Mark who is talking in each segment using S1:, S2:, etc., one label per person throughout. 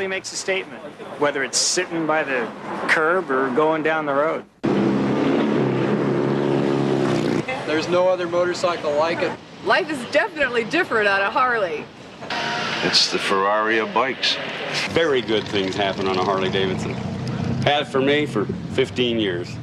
S1: Harley makes a statement, whether it's sitting by the curb or going down the road.
S2: There's no other motorcycle like it.
S3: Life is definitely different on a Harley.
S4: It's the Ferrari of bikes.
S5: Very good things happen on a Harley Davidson. Had for me for 15 years.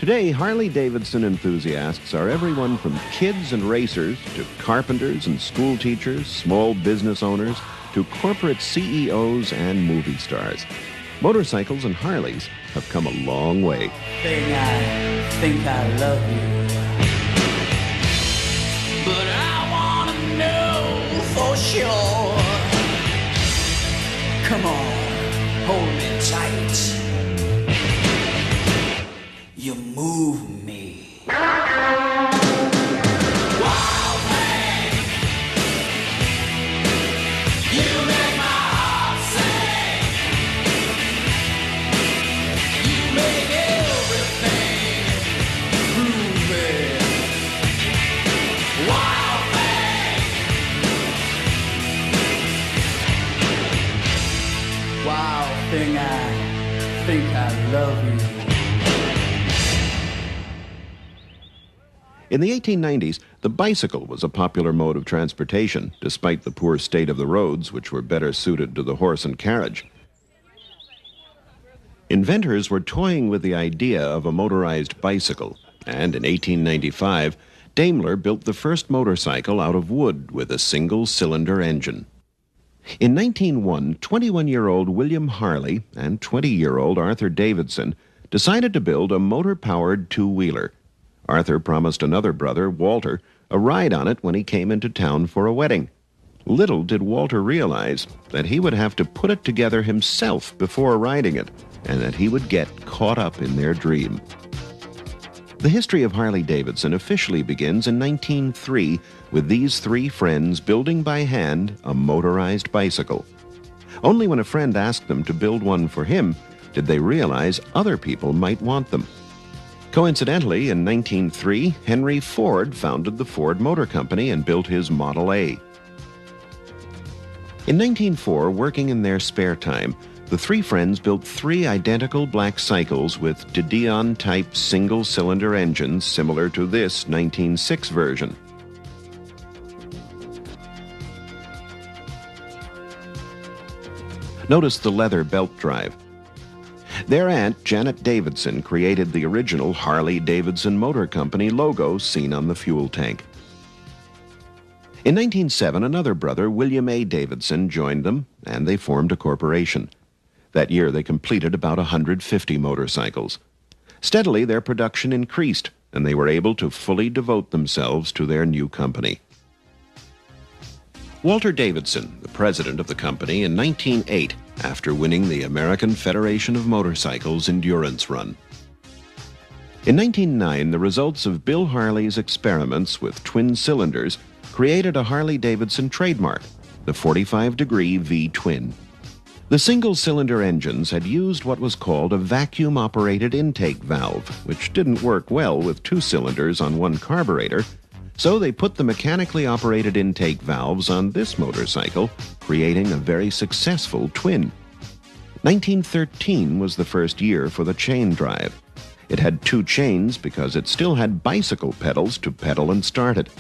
S6: Today, Harley-Davidson enthusiasts are everyone from kids and racers to carpenters and school teachers, small business owners, to corporate CEOs and movie stars. Motorcycles and Harleys have come a long way.
S7: I think I love you. But I want to know for sure. Come on, hold me tight. You move me. Wild thing. You make my heart sing. You make everything groovy. Wild thing. Wild thing, I think I love you.
S6: In the 1890s, the bicycle was a popular mode of transportation, despite the poor state of the roads, which were better suited to the horse and carriage. Inventors were toying with the idea of a motorized bicycle, and in 1895, Daimler built the first motorcycle out of wood with a single-cylinder engine. In 1901, 21-year-old William Harley and 20-year-old Arthur Davidson decided to build a motor-powered two-wheeler. Arthur promised another brother, Walter, a ride on it when he came into town for a wedding. Little did Walter realize that he would have to put it together himself before riding it, and that he would get caught up in their dream. The history of Harley-Davidson officially begins in 1903 with these three friends building by hand a motorized bicycle. Only when a friend asked them to build one for him did they realize other people might want them. Coincidentally, in 1903, Henry Ford founded the Ford Motor Company and built his Model A. In 1904, working in their spare time, the three friends built three identical black cycles with de Dion-type single-cylinder engines similar to this 1906 version. Notice the leather belt drive. Their aunt, Janet Davidson, created the original Harley-Davidson Motor Company logo seen on the fuel tank. In 1907, another brother, William A. Davidson, joined them, and they formed a corporation. That year, they completed about 150 motorcycles. Steadily, their production increased, and they were able to fully devote themselves to their new company. Walter Davidson, the president of the company, in 1908, after winning the American Federation of Motorcycles endurance run. In 1909, the results of Bill Harley's experiments with twin cylinders created a Harley-Davidson trademark, the 45-degree V-twin. The single-cylinder engines had used what was called a vacuum-operated intake valve, which didn't work well with two cylinders on one carburetor, so they put the mechanically operated intake valves on this motorcycle, creating a very successful twin. 1913 was the first year for the chain drive. It had two chains because it still had bicycle pedals to pedal and start it.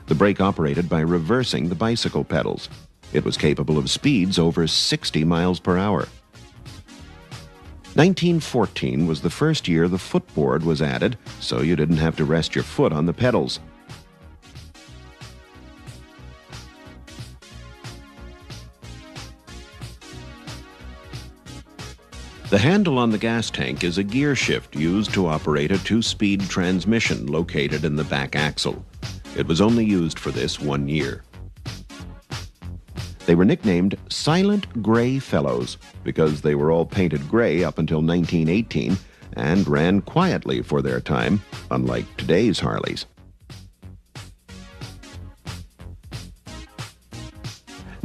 S6: The brake operated by reversing the bicycle pedals. It was capable of speeds over 60 miles per hour. 1914 was the first year the footboard was added, so you didn't have to rest your foot on the pedals. The handle on the gas tank is a gear shift used to operate a two-speed transmission located in the back axle. It was only used for this 1 year. They were nicknamed Silent Gray Fellows because they were all painted gray up until 1918 and ran quietly for their time, unlike today's Harleys.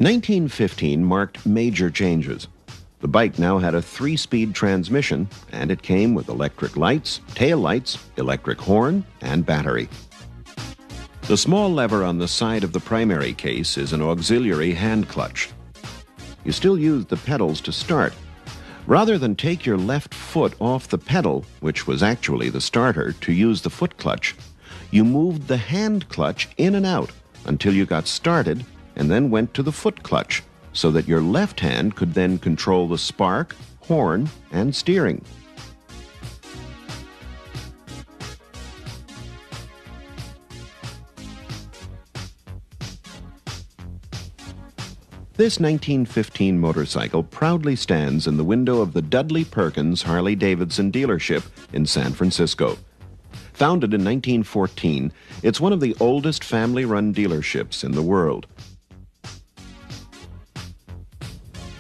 S6: 1915 marked major changes. The bike now had a 3-speed transmission, and it came with electric lights, tail lights, electric horn, and battery. The small lever on the side of the primary case is an auxiliary hand clutch. You still use the pedals to start. Rather than take your left foot off the pedal, which was actually the starter, to use the foot clutch, you moved the hand clutch in and out until you got started and then went to the foot clutch, so that your left hand could then control the spark, horn, and steering. This 1915 motorcycle proudly stands in the window of the Dudley Perkins Harley-Davidson dealership in San Francisco. Founded in 1914, it's one of the oldest family-run dealerships in the world.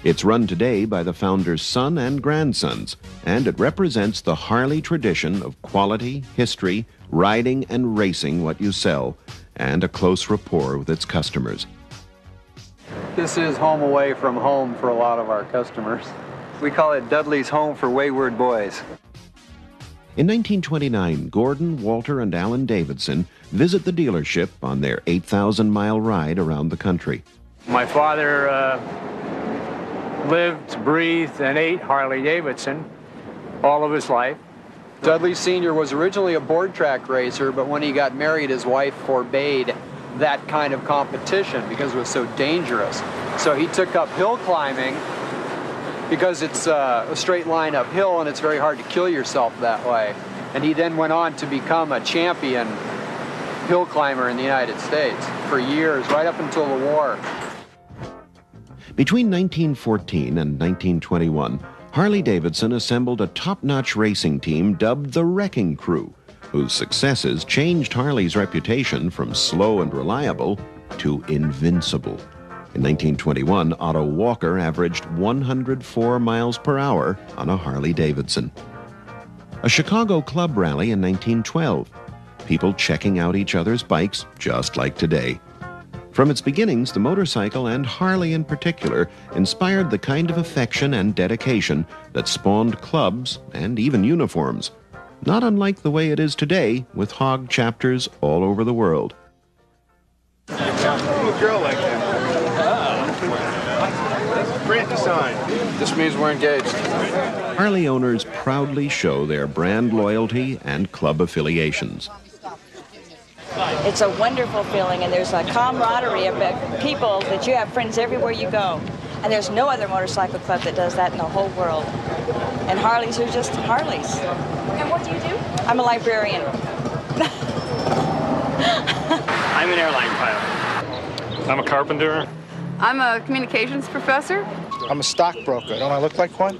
S6: It's run today by the founder's son and grandsons, and it represents the Harley tradition of quality, history, riding and racing what you sell, and a close rapport with its customers.
S2: This is home away from home for a lot of our customers.
S8: We call it Dudley's Home for Wayward Boys.
S6: In 1929, Gordon, Walter, and Alan Davidson visit the dealership on their 8,000-mile ride around the country.
S1: My father lived, breathed, and ate Harley-Davidson all of his life.
S2: Dudley Sr. was originally a board track racer, but when he got married, his wife forbade that kind of competition because it was so dangerous. So he took up hill climbing because it's a straight line uphill and it's very hard to kill yourself that way. And he then went on to become a champion hill climber in the United States for years, right up until the war.
S6: Between 1914 and 1921, Harley-Davidson assembled a top-notch racing team dubbed the Wrecking Crew, whose successes changed Harley's reputation from slow and reliable to invincible. In 1921, Otto Walker averaged 104 miles per hour on a Harley-Davidson. A Chicago club rally in 1912, people checking out each other's bikes just like today. From its beginnings, the motorcycle, and Harley in particular, inspired the kind of affection and dedication that spawned clubs and even uniforms, not unlike the way it is today with hog chapters all over the world.
S4: A girl like that. Grant the sign.
S2: This means we're engaged.
S6: Harley owners proudly show their brand loyalty and club affiliations.
S9: It's a wonderful feeling, and there's a camaraderie of people that you have friends everywhere you go. And there's no other motorcycle club that does that in the whole world. And Harleys are just Harleys.
S3: And what do you do?
S9: I'm a librarian.
S1: I'm an airline pilot.
S10: I'm a carpenter.
S3: I'm a communications professor.
S11: I'm a stockbroker. Don't I look like one?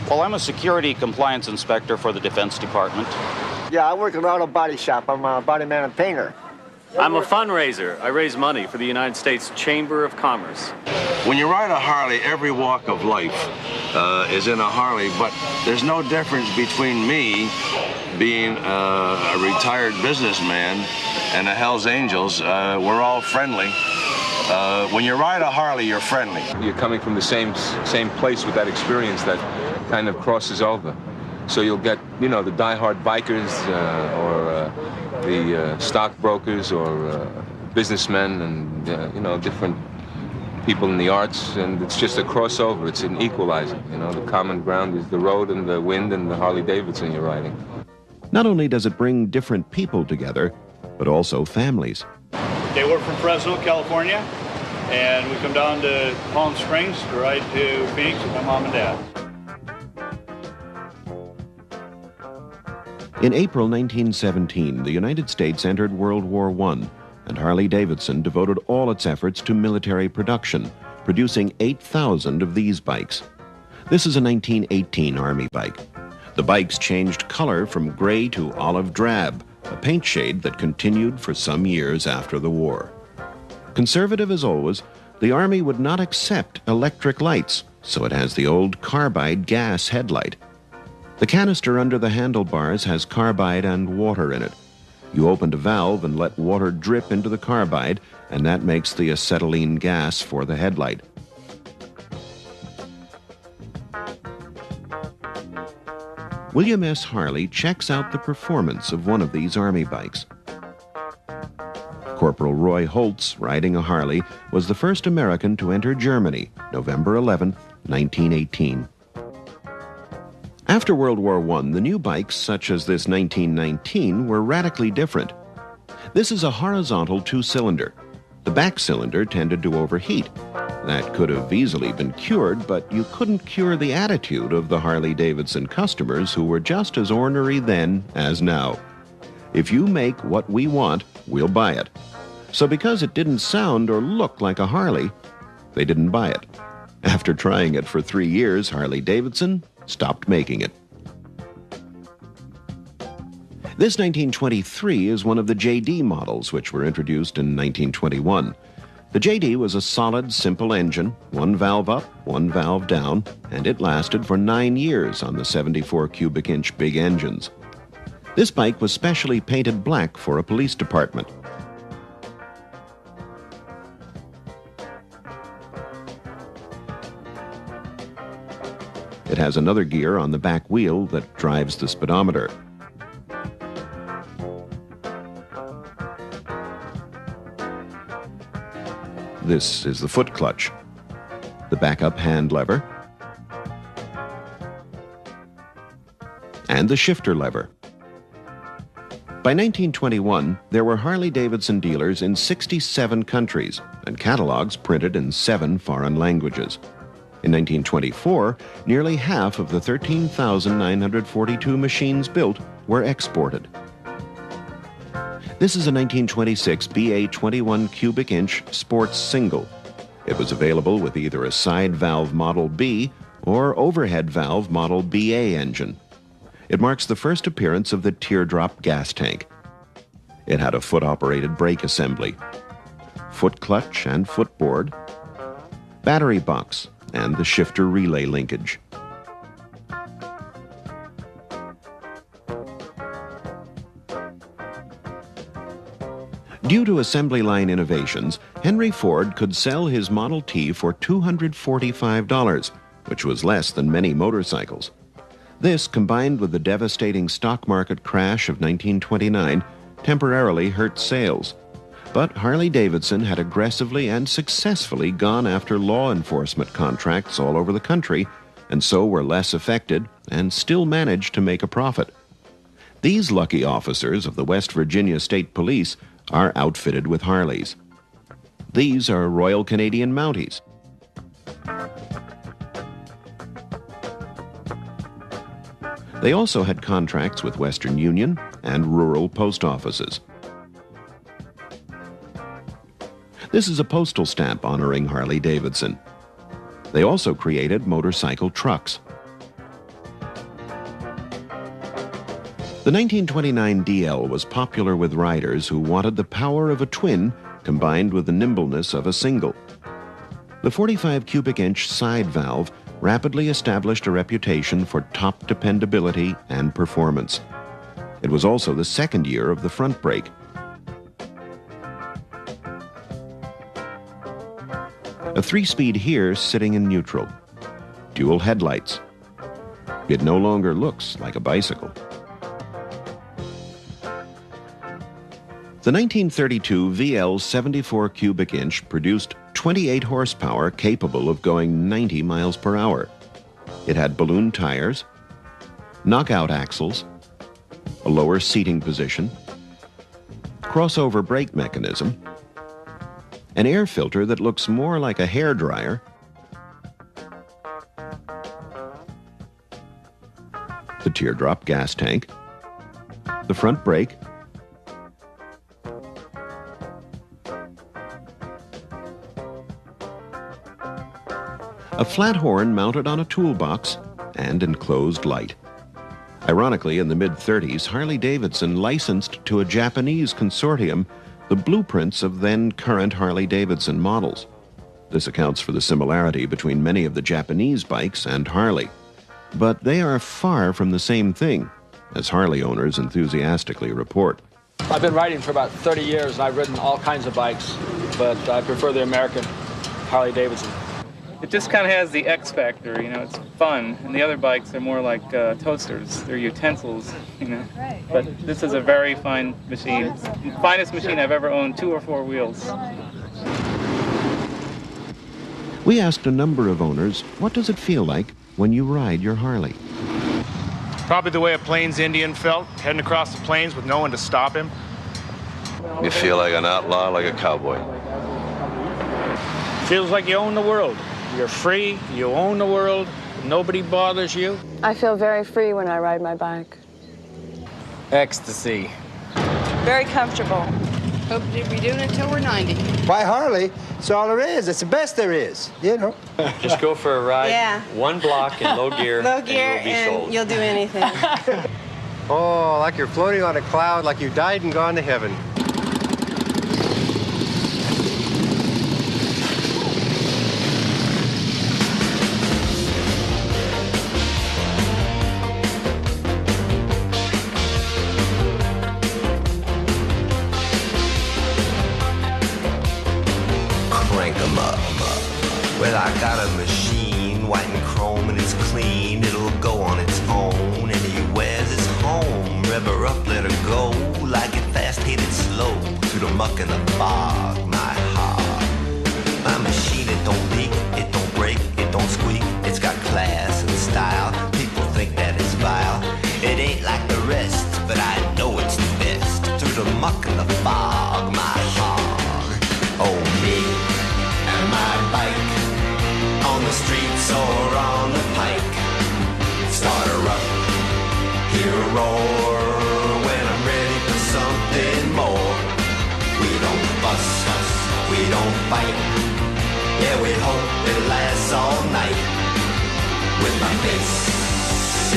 S12: Well, I'm a security compliance inspector for the Defense Department.
S8: Yeah, I work in an auto body shop. I'm a body man and painter.
S13: I'm a fundraiser. I raise money for the United States Chamber of Commerce.
S4: When you ride a Harley, every walk of life is in a Harley, but there's no difference between me being a retired businessman and the Hells Angels. We're all friendly. When you ride a Harley, you're friendly.
S14: You're coming from the same place with that experience that kind of crosses over. So you'll get, you know, the diehard bikers or the stockbrokers or businessmen and, you know, different people in the arts, and it's just a crossover. It's an equalizer, you know. The common ground is the road and the wind and the Harley-Davidson you're riding.
S6: Not only does it bring different people together, but also families.
S10: Okay, we're from Fresno, California, and we come down to Palm Springs to ride to Phoenix with my mom and dad.
S6: In April 1917, the United States entered World War I, and Harley-Davidson devoted all its efforts to military production, producing 8,000 of these bikes. This is a 1918 Army bike. The bikes changed color from gray to olive drab, a paint shade that continued for some years after the war. Conservative as always, the Army would not accept electric lights, so it has the old carbide gas headlight. The canister under the handlebars has carbide and water in it. You opened a valve and let water drip into the carbide, and that makes the acetylene gas for the headlight. William S. Harley checks out the performance of one of these Army bikes. Corporal Roy Holtz, riding a Harley, was the first American to enter Germany, November 11, 1918. After World War I, the new bikes, such as this 1919, were radically different. This is a horizontal two-cylinder. The back cylinder tended to overheat. That could have easily been cured, but you couldn't cure the attitude of the Harley-Davidson customers, who were just as ornery then as now. If you make what we want, we'll buy it. So because it didn't sound or look like a Harley, they didn't buy it. After trying it for 3 years, Harley-Davidson stopped making it. This 1923 is one of the JD models, which were introduced in 1921. The JD was a solid, simple engine, one valve up, one valve down, and it lasted for 9 years on the 74 cubic inch big engines. This bike was specially painted black for a police department. It has another gear on the back wheel that drives the speedometer. This is the foot clutch, the backup hand lever, and the shifter lever. By 1921, there were Harley-Davidson dealers in 67 countries and catalogs printed in 7 foreign languages. In 1924, nearly half of the 13,942 machines built were exported. This is a 1926 BA 21 cubic inch sports single. It was available with either a side valve Model B or overhead valve Model BA engine. It marks the first appearance of the teardrop gas tank. It had a foot-operated brake assembly, foot clutch and footboard, battery box, and the shifter relay linkage. Due to assembly line innovations, Henry Ford could sell his Model T for $245, which was less than many motorcycles. This, combined with the devastating stock market crash of 1929, temporarily hurt sales. But Harley-Davidson had aggressively and successfully gone after law enforcement contracts all over the country, and so were less affected and still managed to make a profit. These lucky officers of the West Virginia State Police are outfitted with Harleys. These are Royal Canadian Mounties. They also had contracts with Western Union and rural post offices. This is a postal stamp honoring Harley-Davidson. They also created motorcycle trucks. The 1929 DL was popular with riders who wanted the power of a twin combined with the nimbleness of a single. The 45 cubic inch side valve rapidly established a reputation for top dependability and performance. It was also the second year of the front brake. A 3-speed here sitting in neutral. Dual headlights. It no longer looks like a bicycle. The 1932 VL 74 cubic inch produced 28 horsepower capable of going 90 miles per hour. It had balloon tires, knockout axles, a lower seating position, crossover brake mechanism, an air filter that looks more like a hairdryer, the teardrop gas tank, the front brake, a flat horn mounted on a toolbox, and enclosed light. Ironically, in the mid-30s, Harley-Davidson licensed to a Japanese consortium the blueprints of then-current Harley-Davidson models. This accounts for the similarity between many of the Japanese bikes and Harley. But they are far from the same thing, as Harley owners enthusiastically report.
S15: I've been riding for about 30 years, and I've ridden all kinds of bikes, but I prefer the American Harley Davidson.
S16: It just kind of has the X factor, you know, it's fun. And the other bikes are more like toasters. They're utensils, you know. But this is a very fine machine. Finest machine I've ever owned, 2 or 4 wheels.
S6: We asked a number of owners, what does it feel like when you ride your Harley?
S11: Probably the way a Plains Indian felt, heading across the plains with no one to stop him.
S4: You feel like an outlaw, like a cowboy.
S15: Feels like you own the world. You're free, you own the world, nobody bothers you.
S17: I feel very free when I ride my bike.
S18: Ecstasy.
S9: Very comfortable.
S3: Hope to be doing it till we're 90.
S8: Why Harley? It's all there is. It's the best there is, you know.
S18: Just go for a ride,
S19: Yeah.
S18: 1 block in low gear,
S19: Low gear,
S18: and you'll be
S19: and
S18: sold.
S19: you'll do anything.
S20: Oh, like you're floating on a cloud, like you died and gone to heaven.
S21: Crank 'em up. Well, I got a machine, white and chrome, and it's clean. It'll go on its own anywhere's its home. Rev her up, let her go, like it fast, hit it slow. Through the muck and the fog, my heart. My machine, it don't leak, it don't break, it don't squeak. It's got class and style. People think that it's vile. It ain't like the rest, but I know it's the best. Through the muck and the fog, my heart. Oh, me and my bike, on the streets or on the pike. Start her up, hear her roar, when I'm ready for something more. We don't fuss, we don't fight, yeah, we hope it lasts all night. With my face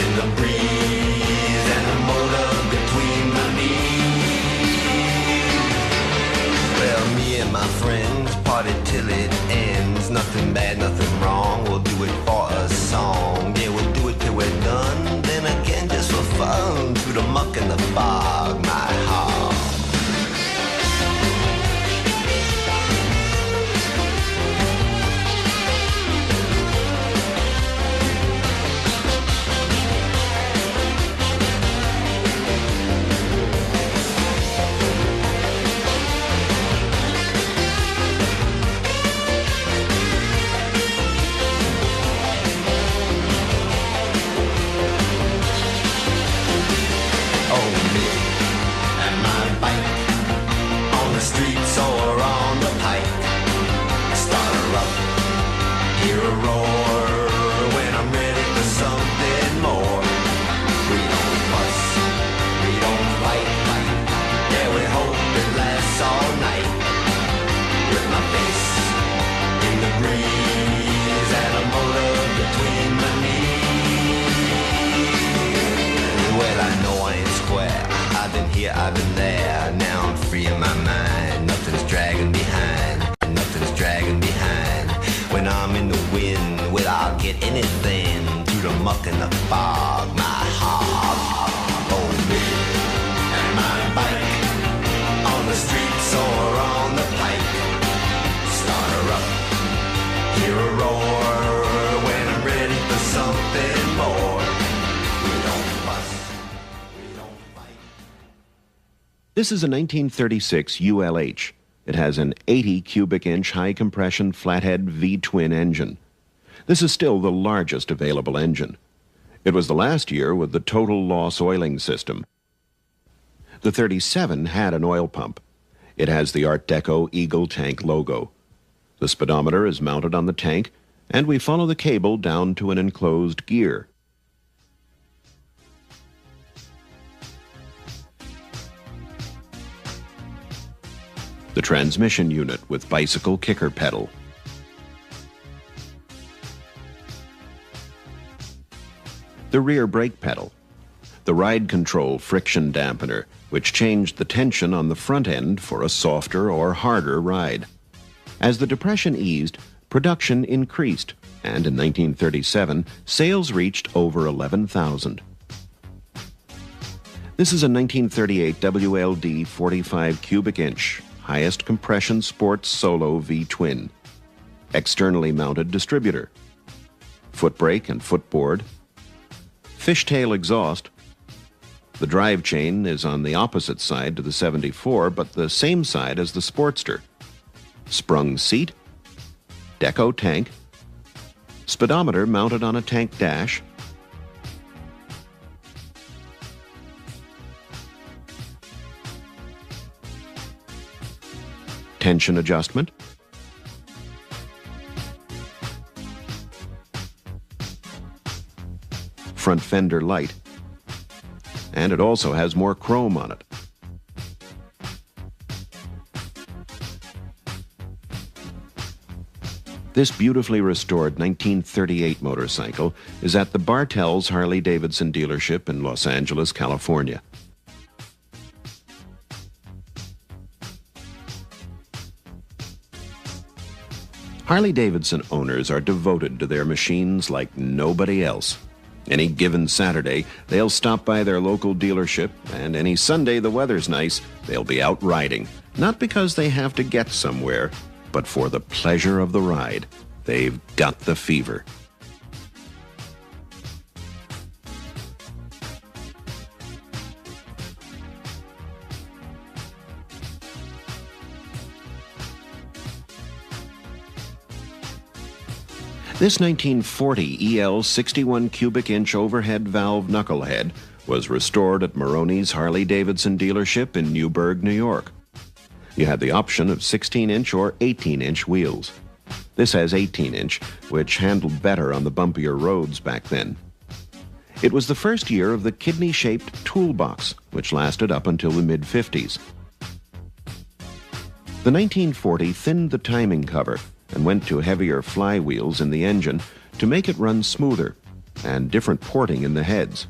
S21: in the breeze and the motor between my knees. Well, me and my friends party till it ends. Nothing bad, nothing wrong. We'll do it for a song. Yeah, we'll do it till we're done. Then again, just for fun. Through the muck and the fog, my heart. Oh, me and my bike, on the streets or on the pike. Start her up, hear her roar, when I'm ready for something more. We don't fuss, we don't fight, yeah, we hope it lasts all night. With my face in the breeze and a motor between my knees. Well, I know I ain't square. I've been here, I've been there. Now I'm free in my mind. Nothing's dragging behind. Nothing's dragging behind. When I'm in the wind, well, I'll get anything. Through the muck and the fog, my heart. Oh, me and my bike, on the streets or on the pike. Start her up, hear her roar, when I'm ready for something more. We don't fuss.
S6: This is a 1936 ULH. It has an 80 cubic inch high compression flathead V-twin engine. This is still the largest available engine. It was the last year with the total loss oiling system. The 37 had an oil pump. It has the Art Deco Eagle tank logo. The speedometer is mounted on the tank, and we follow the cable down to an enclosed gear. The transmission unit with bicycle kicker pedal. The rear brake pedal. The ride control friction dampener, which changed the tension on the front end for a softer or harder ride. As the Depression eased, production increased, and in 1937, sales reached over 11,000. This is a 1938 WLD 45 cubic inch, highest compression sports solo V-twin. Externally mounted distributor. Foot brake and footboard. Fishtail exhaust. The drive chain is on the opposite side to the 74, but the same side as the Sportster. Sprung seat. Deco tank. Speedometer mounted on a tank dash. Tension adjustment. Front fender light. And it also has more chrome on it. This beautifully restored 1938 motorcycle is at the Bartels Harley-Davidson dealership in Los Angeles, California. Harley-Davidson owners are devoted to their machines like nobody else. Any given Saturday, they'll stop by their local dealership, and any Sunday the weather's nice, they'll be out riding. Not because they have to get somewhere, but for the pleasure of the ride. They've got the fever. This 1940 EL 61 cubic inch overhead valve knucklehead was restored at Maroney's Harley-Davidson dealership in Newburgh, New York. You had the option of 16-inch or 18-inch wheels. This has 18-inch, which handled better on the bumpier roads back then. It was the first year of the kidney-shaped toolbox, which lasted up until the mid-50s. The 1940 thinned the timing cover and went to heavier flywheels in the engine to make it run smoother, and different porting in the heads.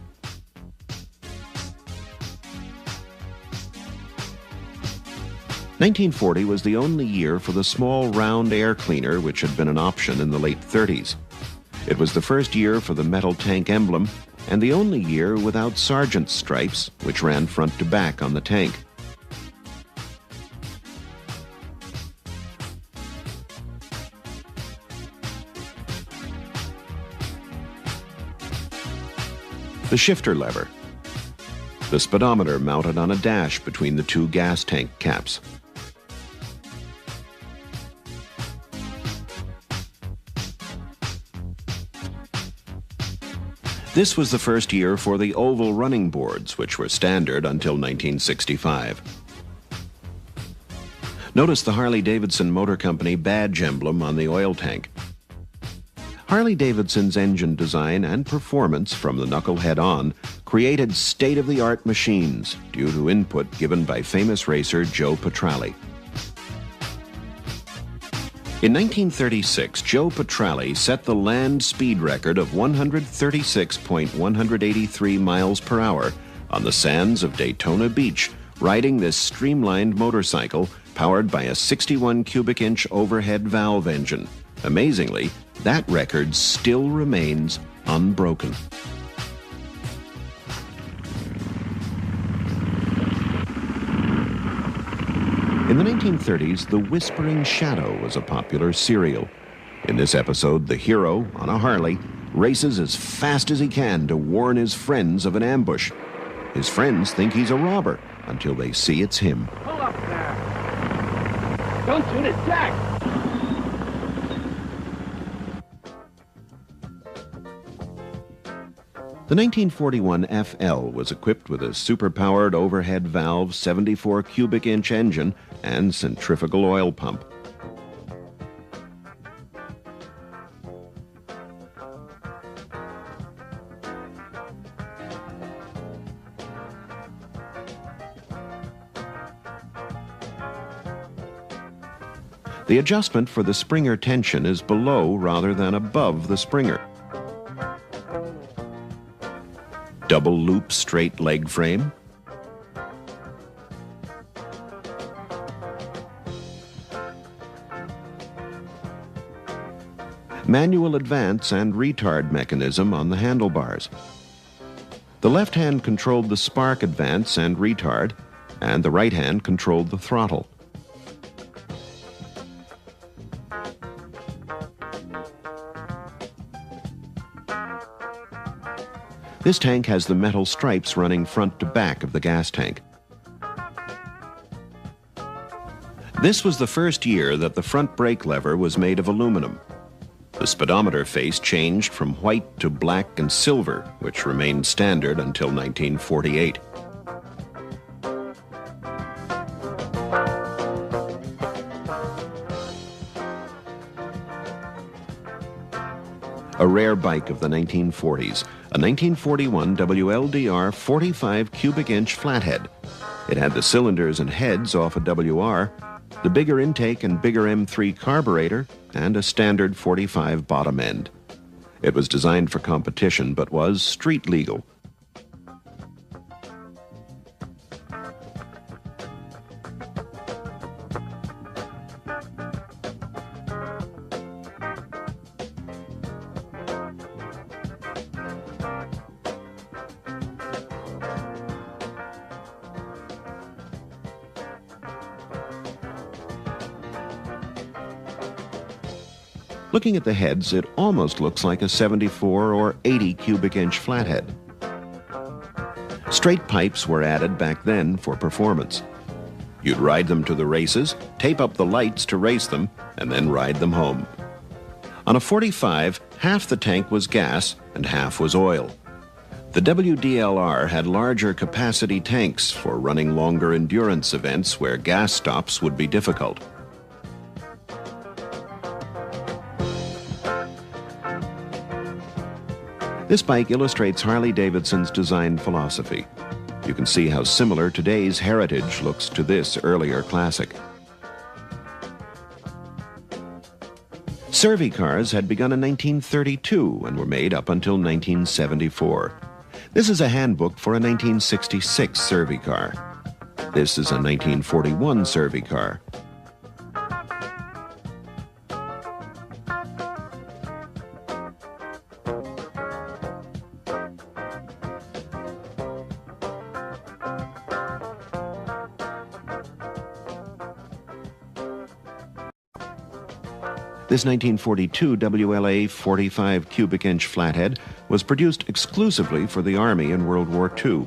S6: (1940) was the only year for the small round air cleaner which had been an option in the late 30s. It was the first year for the metal tank emblem, and the only year without sergeant's stripes, which ran front to back on the tank. The shifter lever. The speedometer mounted on a dash between the two gas tank caps. This was the first year for the oval running boards, which were standard until 1965. Notice the Harley-Davidson Motor Company badge emblem on the oil tank. Harley-Davidson's engine design and performance from the knucklehead on created state-of-the-art machines due to input given by famous racer Joe Petralli. In 1936, Joe Petralli set the land speed record of 136.183 miles per hour on the sands of Daytona Beach, riding this streamlined motorcycle powered by a 61 cubic inch overhead valve engine. Amazingly, that record still remains unbroken. In the 1930s, the Whispering Shadow was a popular serial. In this episode, the hero, on a Harley, races as fast as he can to warn his friends of an ambush. His friends think he's a robber until they see it's him.
S21: Pull up there! Don't shoot it, Jack!
S6: The 1941 FL was equipped with a super-powered overhead valve 74 cubic inch engine and centrifugal oil pump. The adjustment for the Springer tension is below rather than above the Springer. Double loop straight leg frame. Manual advance and retard mechanism on the handlebars. The left hand controlled the spark advance and retard, and the right hand controlled the throttle. This tank has the metal stripes running front to back of the gas tank. This was the first year that the front brake lever was made of aluminum. The speedometer face changed from white to black and silver, which remained standard until 1948. A rare bike of the 1940s, a 1941 WLDR 45 cubic inch flathead. It had the cylinders and heads off a WR, the bigger intake and bigger M3 carburetor, and a standard 45 bottom end. It was designed for competition, but was street legal. Looking at the heads, it almost looks like a 74 or 80 cubic inch flathead. Straight pipes were added back then for performance. You'd ride them to the races, tape up the lights to race them, and then ride them home. On a 45, half the tank was gas and half was oil. The WDLR had larger capacity tanks for running longer endurance events where gas stops would be difficult. This bike illustrates Harley-Davidson's design philosophy. You can see how similar today's Heritage looks to this earlier classic. Survey cars had begun in 1932 and were made up until 1974. This is a handbook for a 1966 Survey car. This is a 1941 Survey car. This 1942 WLA 45 cubic inch flathead was produced exclusively for the Army in World War II.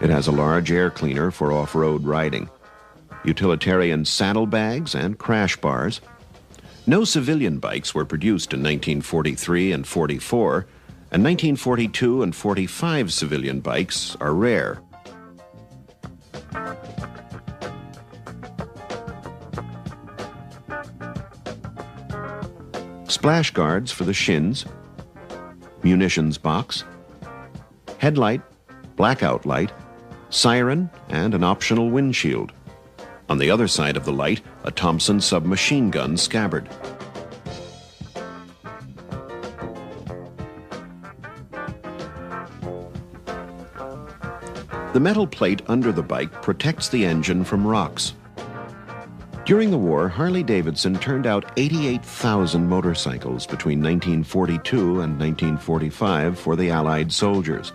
S6: It has a large air cleaner for off-road riding, utilitarian saddlebags and crash bars. No civilian bikes were produced in 1943 and 44, and 1942 and 45 civilian bikes are rare. Splash guards for the shins, munitions box, headlight, blackout light, siren, and an optional windshield. On the other side of the light, a Thompson submachine gun scabbard. The metal plate under the bike protects the engine from rocks. During the war, Harley-Davidson turned out 88,000 motorcycles between 1942 and 1945 for the Allied soldiers.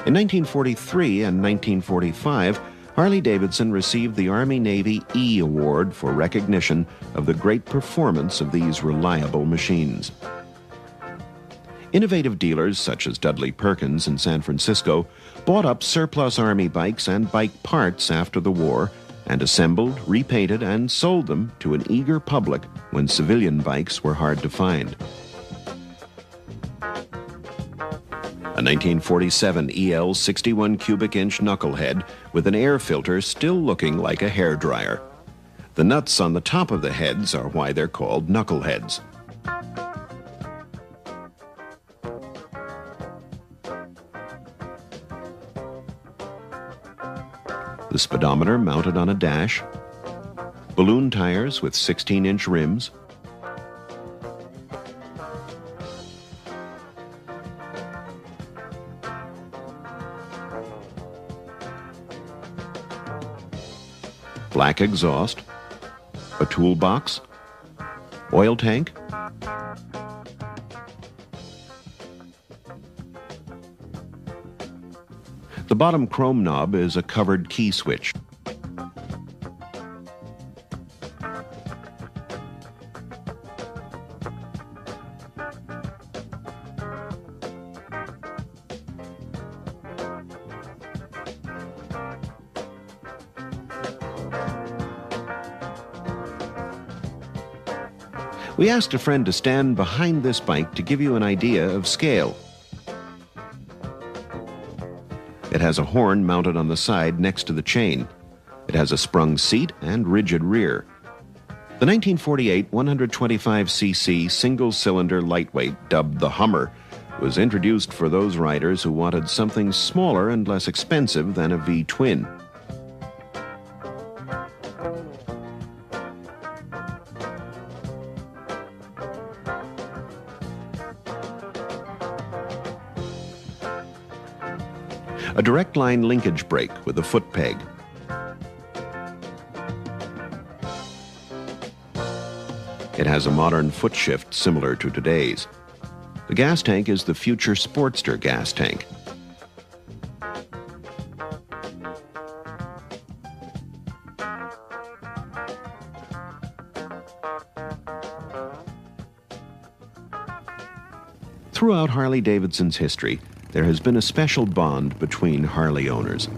S6: In 1943 and 1945, Harley-Davidson received the Army-Navy E Award for recognition of the great performance of these reliable machines. Innovative dealers such as Dudley Perkins in San Francisco bought up surplus Army bikes and bike parts after the war and assembled, repainted, and sold them to an eager public when civilian bikes were hard to find. A 1947 EL 61 cubic inch knucklehead with an air filter still looking like a hairdryer. The nuts on the top of the heads are why they're called knuckleheads. The speedometer mounted on a dash, balloon tires with 16-inch rims, black exhaust, a toolbox, oil tank, The bottom chrome knob is a covered key switch. We asked a friend to stand behind this bike to give you an idea of scale. It has a horn mounted on the side next to the chain. It has a sprung seat and rigid rear. The 1948 125cc single-cylinder lightweight, dubbed the Hummer, was introduced for those riders who wanted something smaller and less expensive than a V-twin. A direct line linkage brake with a foot peg. It has a modern foot shift similar to today's. The gas tank is the future Sportster gas tank. Throughout Harley-Davidson's history, there has been a special bond between Harley owners.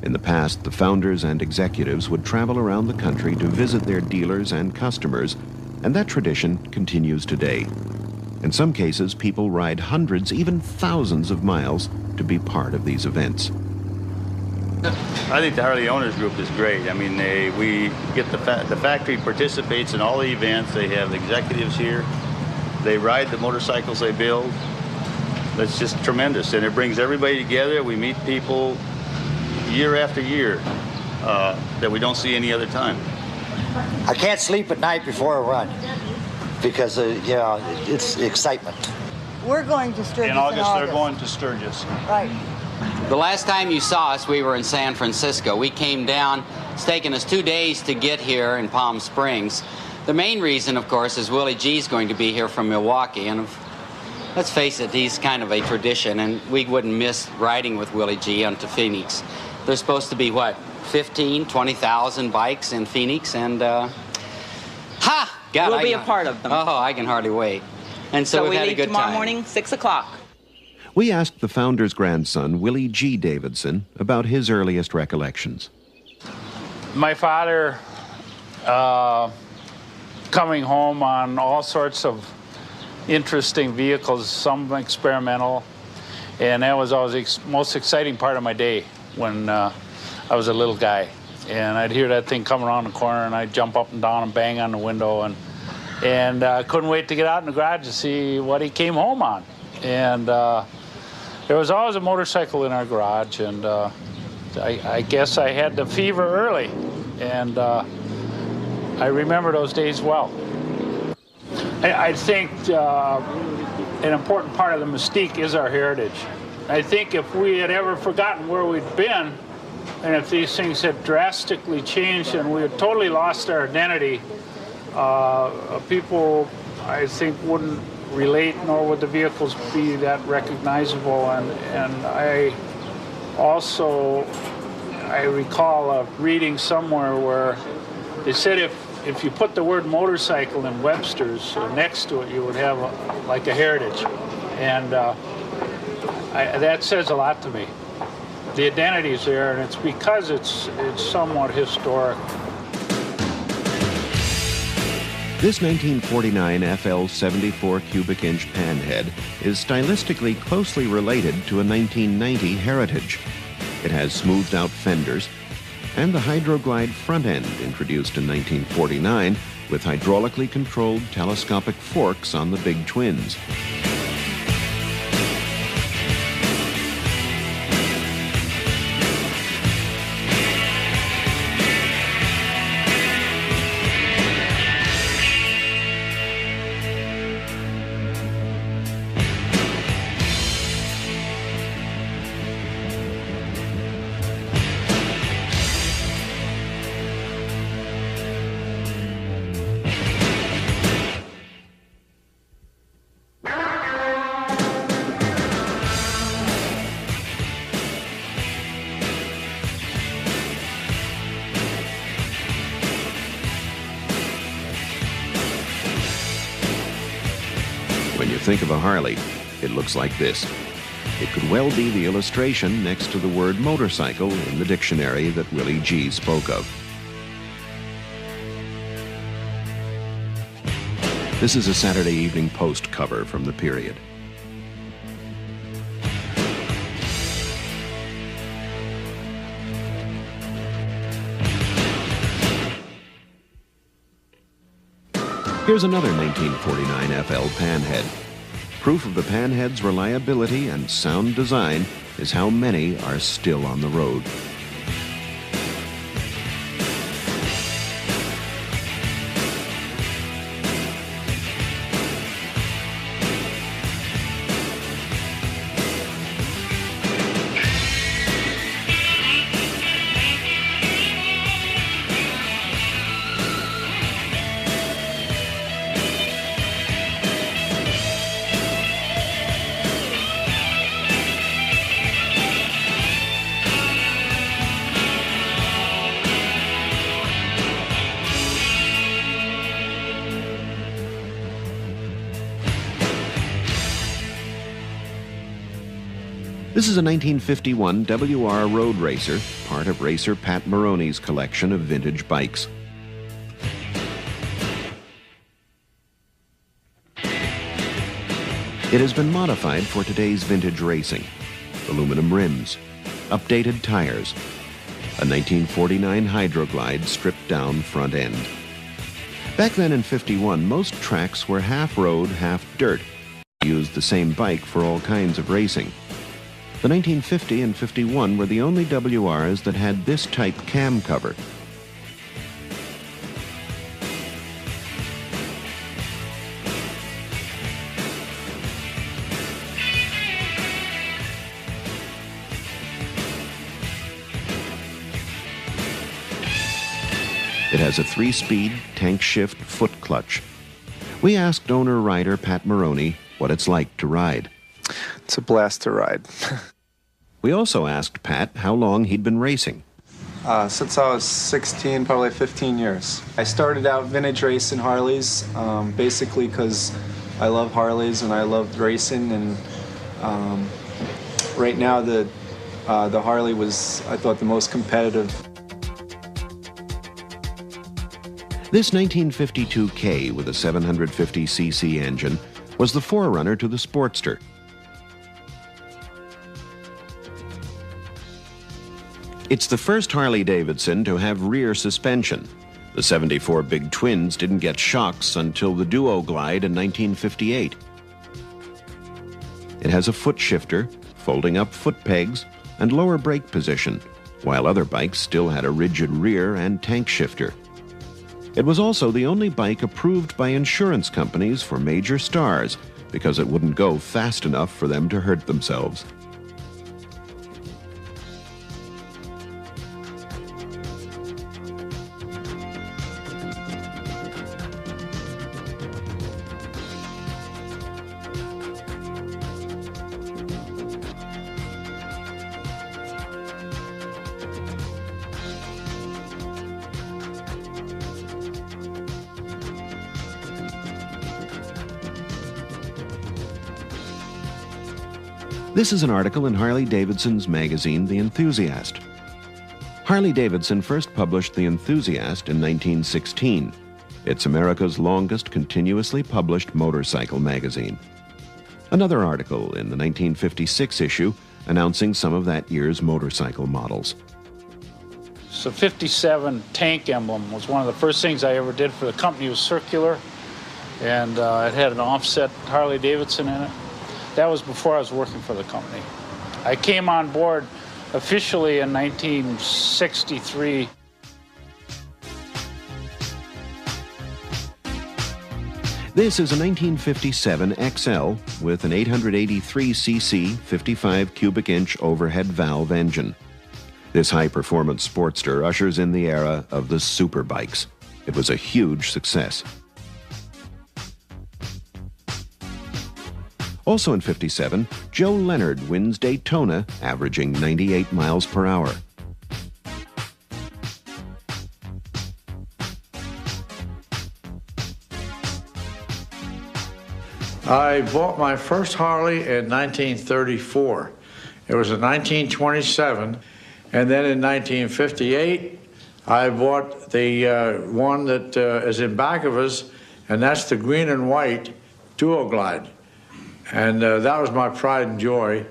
S6: In the past, the founders and executives would travel around the country to visit their dealers and customers, and that tradition continues today. In some cases, people ride hundreds, even thousands of miles to be part of these events.
S10: I think the Harley Owners Group is great. I mean, we get the factory participates in all the events. They have executives here. They ride the motorcycles they build. That's just tremendous, and it brings everybody together. We meet people year after year that we don't see any other time.
S19: I can't sleep at night before a run because, it's excitement.
S22: We're going to Sturgis
S10: in August. They're going to Sturgis.
S22: Right.
S23: The last time you saw us, we were in San Francisco. We came down. It's taken us 2 days to get here in Palm Springs. The main reason, of course, is Willie G's going to be here from Milwaukee, and let's face it, he's kind of a tradition, and we wouldn't miss riding with Willie G onto Phoenix. There's supposed to be, 20,000 bikes in Phoenix, and, God,
S24: we'll be a part of them.
S23: Oh, I can hardly wait. And so we've had a good time.
S24: Tomorrow morning, 6 o'clock.
S6: We asked the founder's grandson, Willie G. Davidson, about his earliest recollections.
S1: My father coming home on all sorts of interesting vehicles, some experimental, and that was always the most exciting part of my day when I was a little guy. And I'd hear that thing come around the corner, and I'd jump up and down and bang on the window, and couldn't wait to get out in the garage to see what he came home on. And there was always a motorcycle in our garage, and I guess I had the fever early, and I remember those days well. I think an important part of the mystique is our heritage. I think if we had ever forgotten where we'd been, and if these things had drastically changed and we had totally lost our identity, people, I think, wouldn't relate, nor would the vehicles be that recognizable. And I recall reading somewhere where they said if you put the word motorcycle in Webster's next to it, you would have like a heritage. And that says a lot to me. The identity is there, and it's because it's somewhat historic.
S6: This 1949 FL 74 cubic inch panhead is stylistically closely related to a 1990 Heritage. It has smoothed out fenders and the Hydroglide front end introduced in 1949 with hydraulically controlled telescopic forks on the big twins. When you think of a Harley, it looks like this. It could well be the illustration next to the word motorcycle in the dictionary that Willie G spoke of. This is a Saturday Evening Post cover from the period. Here's another 1949 FL Panhead. Proof of the Panhead's reliability and sound design is how many are still on the road. This is a 1951 WR Road Racer, part of racer Pat Maroney's collection of vintage bikes. It has been modified for today's vintage racing. Aluminum rims, updated tires, a 1949 Hydroglide stripped down front end. Back then in '51, most tracks were half road, half dirt. Used the same bike for all kinds of racing. The 1950 and 51 were the only WRs that had this type cam cover. It has a 3-speed tank shift foot clutch. We asked owner-rider Pat Maroney what it's like to ride.
S2: It's a blast to ride.
S6: We also asked Pat how long he'd been racing.
S2: Since I was 16, probably 15 years. I started out vintage racing Harleys, basically because I love Harleys and I loved racing. And right now, the Harley was, I thought, the most competitive.
S6: This 1952K with a 750cc engine was the forerunner to the Sportster. It's the first Harley-Davidson to have rear suspension. The 74 Big Twins didn't get shocks until the Duo Glide in 1958. It has a foot shifter, folding up foot pegs, and lower brake position, while other bikes still had a rigid rear and tank shifter. It was also the only bike approved by insurance companies for major stars because it wouldn't go fast enough for them to hurt themselves. This is an article in Harley-Davidson's magazine, The Enthusiast. Harley-Davidson first published The Enthusiast in 1916. It's America's longest continuously published motorcycle magazine. Another article in the 1956 issue announcing some of that year's motorcycle models.
S1: So 57 tank emblem was one of the first things I ever did for the company. It was circular, and it had an offset Harley-Davidson in it. That was before I was working for the company. I came on board officially in 1963.
S6: This is a 1957 XL with an 883cc 55 cubic inch overhead valve engine. This high-performance Sportster ushers in the era of the superbikes. It was a huge success. Also in '57, Joe Leonard wins Daytona, averaging 98 miles per hour.
S5: I bought my first Harley in 1934. It was in 1927, and then in 1958, I bought the one that is in back of us, and that's the green and white Duo Glide. And that was my pride and joy.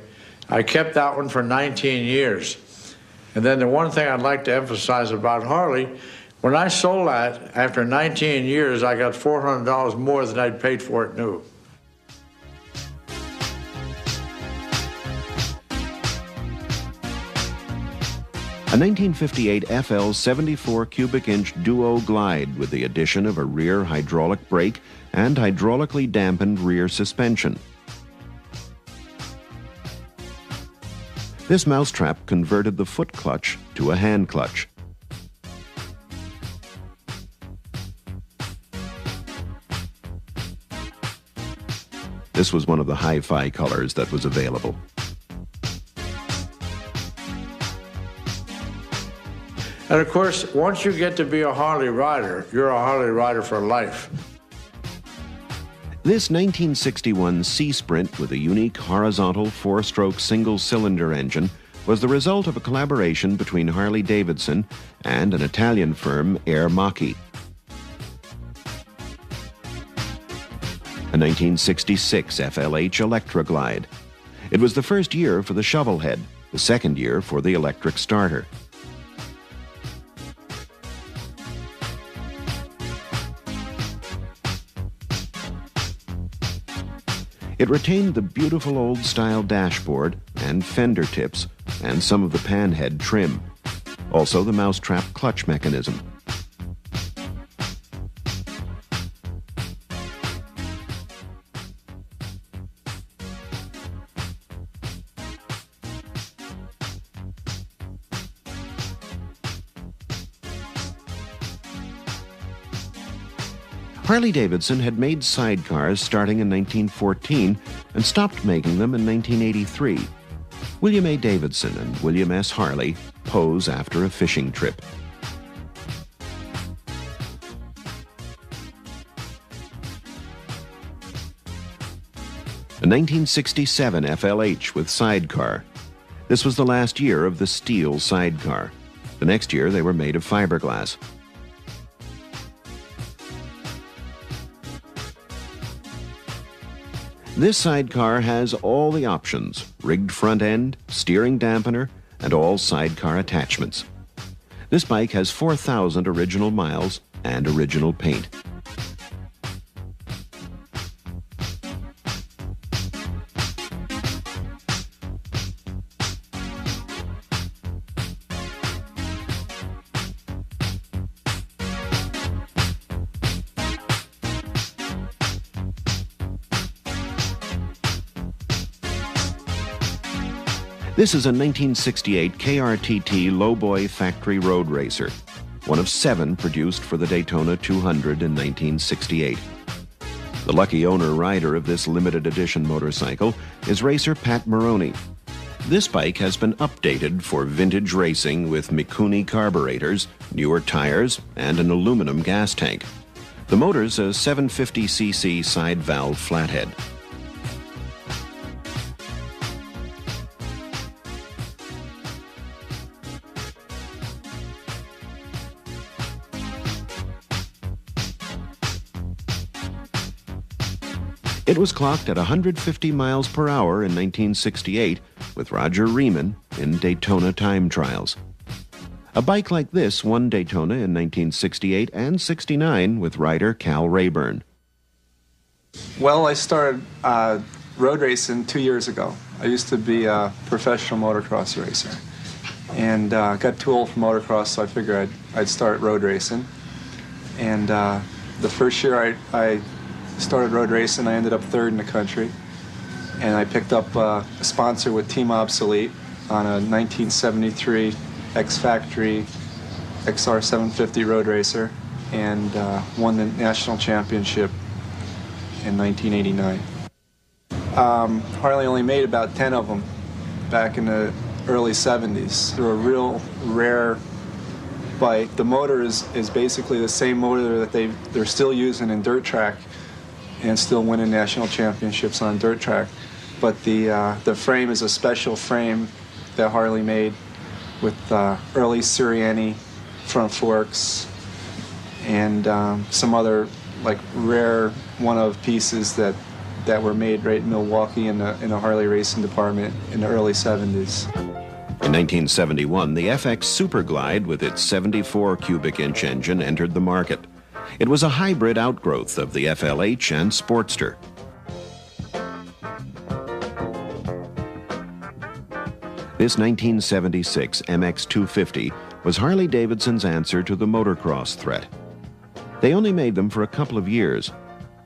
S5: I kept that one for 19 years. And then the one thing I'd like to emphasize about Harley, when I sold that, after 19 years, I got $400 more than I'd paid for it new.
S6: A 1958 FL 74 cubic inch Duo Glide with the addition of a rear hydraulic brake and hydraulically dampened rear suspension. This mousetrap converted the foot clutch to a hand clutch. This was one of the hi-fi colors that was available.
S5: And of course, once you get to be a Harley rider, you're a Harley rider for life.
S6: This 1961 Sea Sprint with a unique horizontal four-stroke single-cylinder engine was the result of a collaboration between Harley-Davidson and an Italian firm, Air Macchi. A 1966 FLH Electra Glide. It was the first year for the shovel head, the second year for the electric starter. It retained the beautiful old-style dashboard and fender tips and some of the panhead trim. Also the mousetrap clutch mechanism. Harley-Davidson had made sidecars starting in 1914 and stopped making them in 1983. William A. Davidson and William S. Harley pose after a fishing trip. A 1967 FLH with sidecar. This was the last year of the steel sidecar. The next year they were made of fiberglass. This sidecar has all the options: rigged front end, steering dampener, and all sidecar attachments. This bike has 4,000 original miles and original paint. This is a 1968 KRTT Lowboy Factory Road Racer, one of 7 produced for the Daytona 200 in 1968. The lucky owner-rider of this limited edition motorcycle is racer Pat Maroney. This bike has been updated for vintage racing with Mikuni carburetors, newer tires, and an aluminum gas tank. The motor's a 750cc side valve flathead. It was clocked at 150 miles per hour in 1968 with Roger Riemann in Daytona time trials. A bike like this won Daytona in 1968 and 69 with rider Cal Rayburn.
S2: Well, I started road racing 2 years ago. I used to be a professional motocross racer and got too old for motocross, so I figured I'd start road racing. And the first year I started road racing, I ended up 3rd in the country. And I picked up a sponsor with Team Obsolete on a 1973 X-Factory XR 750 road racer and won the national championship in 1989. Harley only made about 10 of them back in the early 70s. They're a real rare bike. The motor is basically the same motor that they're still using in dirt track and still winning national championships on dirt track. But the frame is a special frame that Harley made with early Sirianni front forks and some other like rare one-of pieces that were made right in Milwaukee in a Harley racing department in the early 70s.
S6: In 1971, the FX Super Glide with its 74 cubic inch engine entered the market. It was a hybrid outgrowth of the FLH and Sportster. This 1976 MX250 was Harley-Davidson's answer to the motocross threat. They only made them for a couple of years.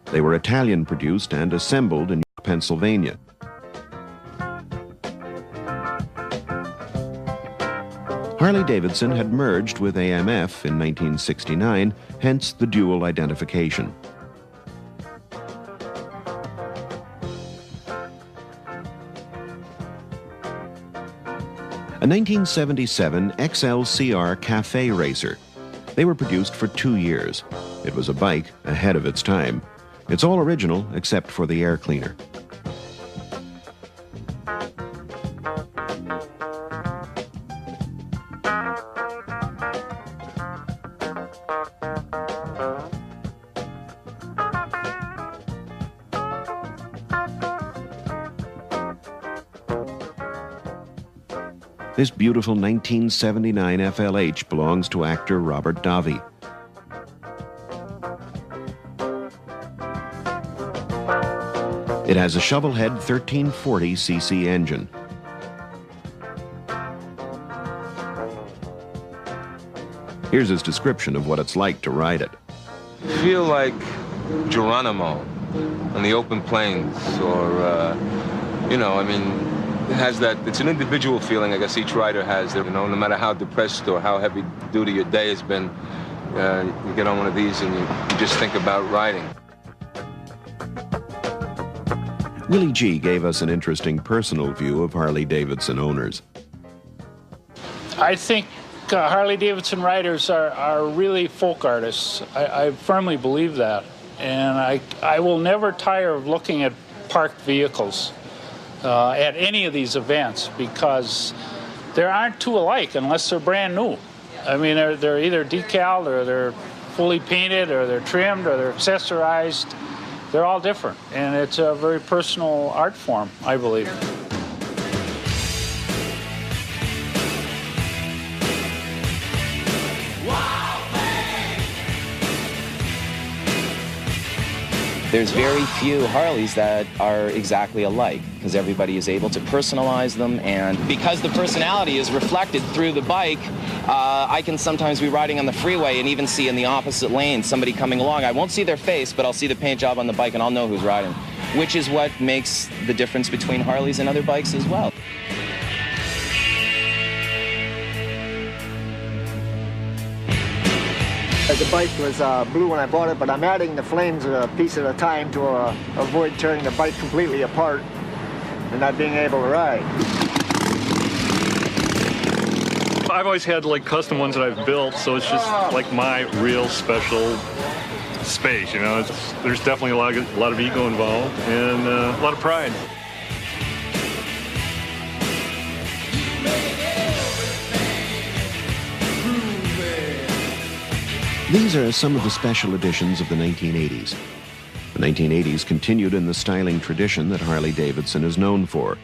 S6: They were Italian-produced and assembled in Pennsylvania. Harley-Davidson had merged with AMF in 1969, hence the dual identification. A 1977 XLCR Cafe Racer. They were produced for 2 years. It was a bike ahead of its time. It's all original except for the air cleaner. This beautiful 1979 FLH belongs to actor Robert Davi. It has a shovelhead 1340cc engine. Here's his description of what it's like to ride it.
S7: I feel like Geronimo on the open plains, or, it has that, it's an individual feeling I guess each rider has there, no matter how depressed or how heavy duty your day has been, you get on one of these and you just think about riding.
S6: Willie G gave us an interesting personal view of Harley-Davidson owners.
S1: I think Harley-Davidson riders are really folk artists. I firmly believe that. And I will never tire of looking at parked vehicles at any of these events, because there aren't two alike unless they're brand new. I mean, they're either decaled or they're fully painted or they're trimmed or they're accessorized. They're all different, and it's a very personal art form, I believe.
S12: There's very few Harleys that are exactly alike, because everybody is able to personalize them, and because the personality is reflected through the bike, I can sometimes be riding on the freeway and even see in the opposite lane somebody coming along. I won't see their face, but I'll see the paint job on the bike and I'll know who's riding, which is what makes the difference between Harleys and other bikes as well.
S8: The bike was blue when I bought it, but I'm adding the flames a piece at a time to avoid tearing the bike completely apart and not being able to ride.
S13: I've always had like custom ones that I've built, so it's just like my real special space, you know. There's definitely a lot of ego involved and a lot of pride.
S6: These are some of the special editions of the 1980s. The 1980s continued in the styling tradition that Harley-Davidson is known for.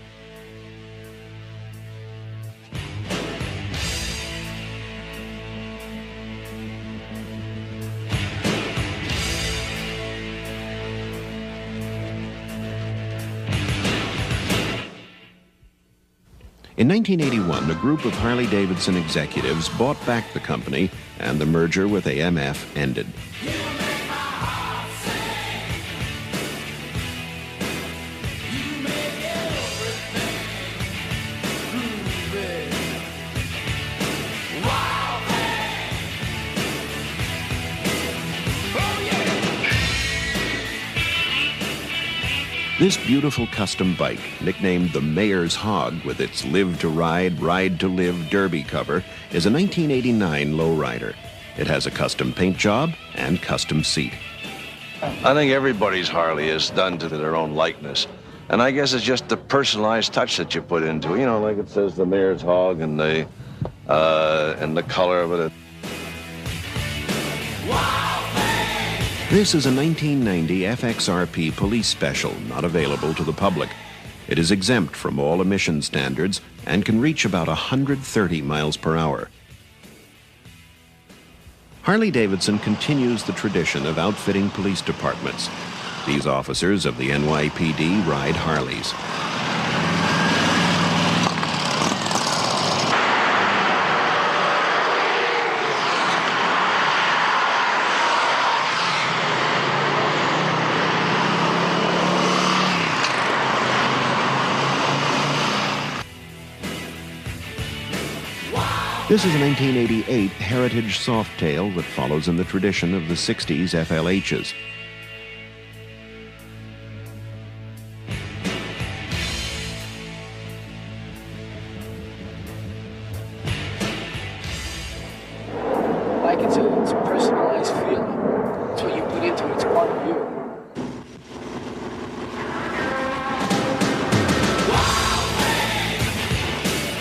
S6: In 1981, a group of Harley-Davidson executives bought back the company, and the merger with AMF ended. This beautiful custom bike, nicknamed the Mayor's Hog with its Live to Ride, Ride to Live Derby cover, is a 1989 lowrider. It has a custom paint job and custom seat.
S4: I think everybody's Harley is done to their own likeness. And I guess it's just the personalized touch that you put into it. You know, like it says the mare's hog and the color of it.
S6: This is a 1990 FXRP police special, not available to the public. It is exempt from all emission standards and can reach about 130 miles per hour. Harley-Davidson continues the tradition of outfitting police departments. These officers of the NYPD ride Harleys. This is a 1988 Heritage Softail that follows in the tradition of the 60s FLHs.
S15: Like it's a personalized feeling. It's what you put into it. It's part of you.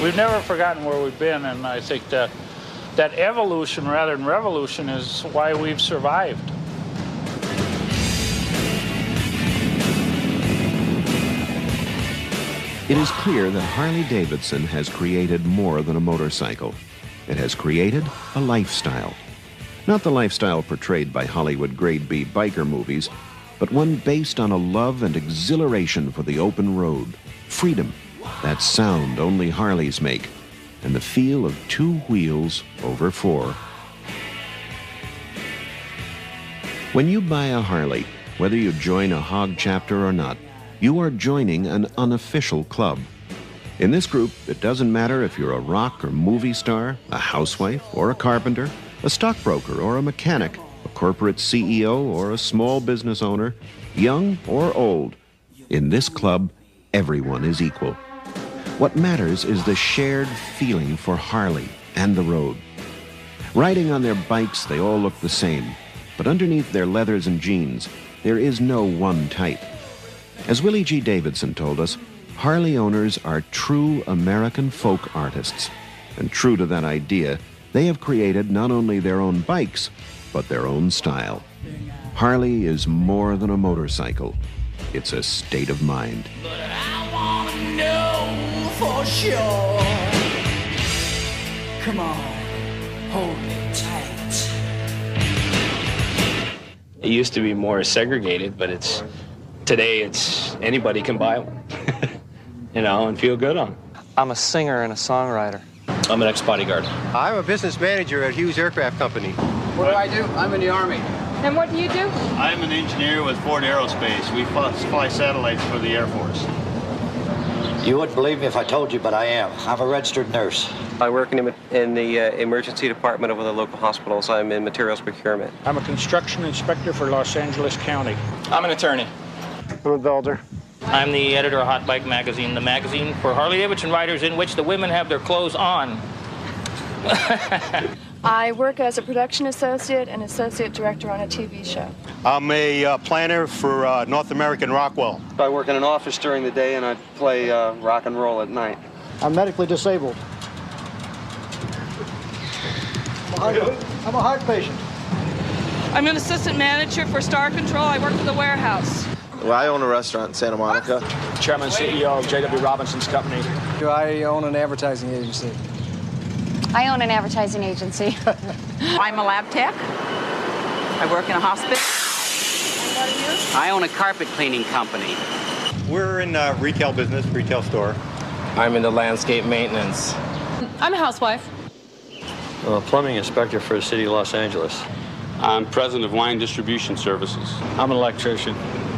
S1: We've never forgotten where we've been, and I think that evolution rather than revolution is why we've survived.
S6: It is clear that Harley-Davidson has created more than a motorcycle. It has created a lifestyle. Not the lifestyle portrayed by Hollywood grade B biker movies, but one based on a love and exhilaration for the open road, freedom, that sound only Harleys make, and the feel of two wheels over four. When you buy a Harley, whether you join a hog chapter or not, you are joining an unofficial club. In this group, it doesn't matter if you're a rock or movie star, a housewife or a carpenter, a stockbroker or a mechanic, a corporate CEO or a small business owner, young or old. In this club, everyone is equal. What matters is the shared feeling for Harley and the road. Riding on their bikes, they all look the same, but underneath their leathers and jeans, there is no one type. As Willie G. Davidson told us, Harley owners are true American folk artists. And true to that idea, they have created not only their own bikes, but their own style. Harley is more than a motorcycle. It's a state of mind.
S21: But I wanna know for sure. Come on, hold me tight.
S11: It used to be more segregated, but today it's anybody can buy one, and feel good on it.
S18: I'm a singer and a songwriter.
S11: I'm an ex-bodyguard.
S20: I'm a business manager at Hughes Aircraft Company.
S15: What do I do? I'm in the Army.
S17: And what do you do?
S10: I'm an engineer with Ford Aerospace. We fly satellites for the Air Force.
S19: You wouldn't believe me if I told you, but I am. I'm a registered nurse.
S18: I work in the emergency department of one of the local hospitals. I'm in materials procurement.
S14: I'm a construction inspector for Los Angeles County.
S11: I'm an attorney.
S20: I'm a builder.
S16: I'm the editor of Hot Bike Magazine, the magazine for Harley-Davidson riders in which the women have their clothes on.
S17: I work as a production associate and associate director on a TV show.
S25: I'm a planner for North American Rockwell.
S18: I work in an office during the day and I play rock and roll at night.
S26: I'm medically disabled. I'm a heart patient.
S3: I'm an assistant manager for Star Control. I work for the warehouse.
S27: Well, I own a restaurant in Santa Monica.
S15: Chairman and CEO of J.W. Robinson's company.
S26: I own an advertising agency.
S28: I own an advertising agency.
S24: I'm a lab tech. I work in a hospital.
S23: I own a carpet cleaning company.
S25: We're in retail business, retail store.
S11: I'm into landscape maintenance.
S3: I'm a housewife.
S18: I'm a plumbing inspector for the city of Los Angeles.
S29: I'm president of Wine Distribution Services.
S15: I'm an electrician.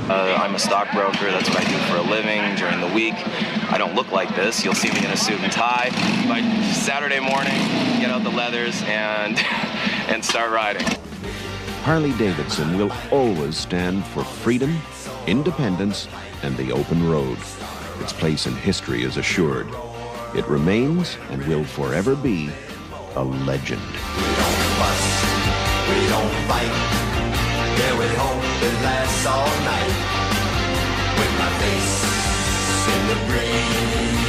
S12: I'm a stockbroker. That's what I do for a living during the week. I don't look like this. You'll see me in a suit and tie. By Saturday morning, get out the leathers and start riding.
S6: Harley-Davidson will always stand for freedom, independence, and the open road. Its place in history is assured. It remains and will forever be a legend.
S21: We don't fuss, we don't fight. Yeah, we hope it lasts all night. With my face in the breeze.